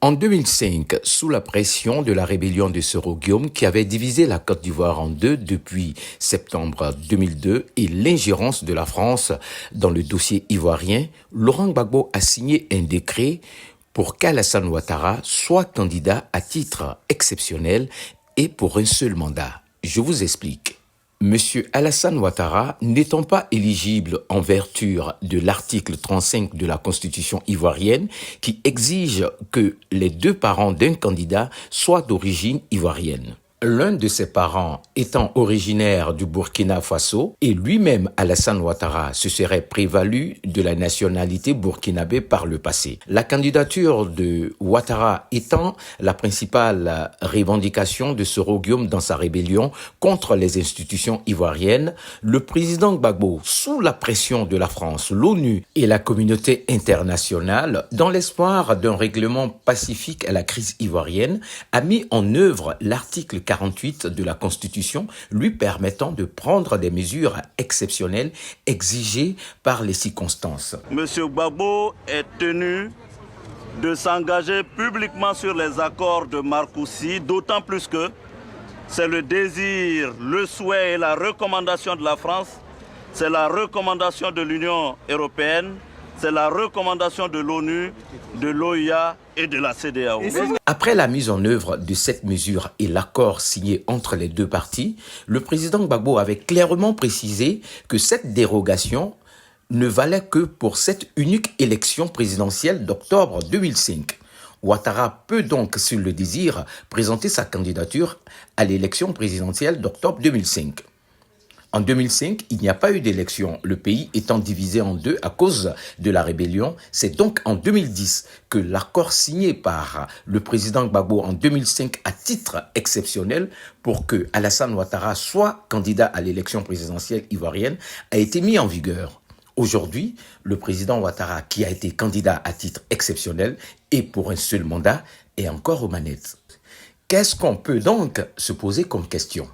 En 2005, sous la pression de la rébellion de Soro Guillaume qui avait divisé la Côte d'Ivoire en deux depuis septembre 2002 et l'ingérence de la France dans le dossier ivoirien, Laurent Gbagbo a signé un décret pour qu'Alassane Ouattara soit candidat à titre exceptionnel et pour un seul mandat. Je vous explique. Monsieur Alassane Ouattara, n'étant pas éligible en vertu de l'article 35 de la Constitution ivoirienne qui exige que les deux parents d'un candidat soient d'origine ivoirienne. L'un de ses parents étant originaire du Burkina Faso et lui-même Alassane Ouattara se serait prévalu de la nationalité burkinabé par le passé. La candidature de Ouattara étant la principale revendication de Soro Guillaume dans sa rébellion contre les institutions ivoiriennes, le président Gbagbo, sous la pression de la France, l'ONU et la communauté internationale, dans l'espoir d'un règlement pacifique à la crise ivoirienne, a mis en œuvre l'article 48 de la Constitution lui permettant de prendre des mesures exceptionnelles exigées par les circonstances. Monsieur Gbagbo est tenu de s'engager publiquement sur les accords de Marcoussis, d'autant plus que c'est le désir, le souhait et la recommandation de la France, c'est la recommandation de l'Union européenne, c'est la recommandation de l'ONU, de l'OIA et de la CEDEAO. Après la mise en œuvre de cette mesure et l'accord signé entre les deux parties, le président Gbagbo avait clairement précisé que cette dérogation ne valait que pour cette unique élection présidentielle d'octobre 2005. Ouattara peut donc, s'il le désire, présenter sa candidature à l'élection présidentielle d'octobre 2005. En 2005, il n'y a pas eu d'élection, le pays étant divisé en deux à cause de la rébellion. C'est donc en 2010 que l'accord signé par le président Gbagbo en 2005 à titre exceptionnel pour que Alassane Ouattara soit candidat à l'élection présidentielle ivoirienne a été mis en vigueur. Aujourd'hui, le président Ouattara, qui a été candidat à titre exceptionnel et pour un seul mandat, est encore aux manettes. Qu'est-ce qu'on peut donc se poser comme question ?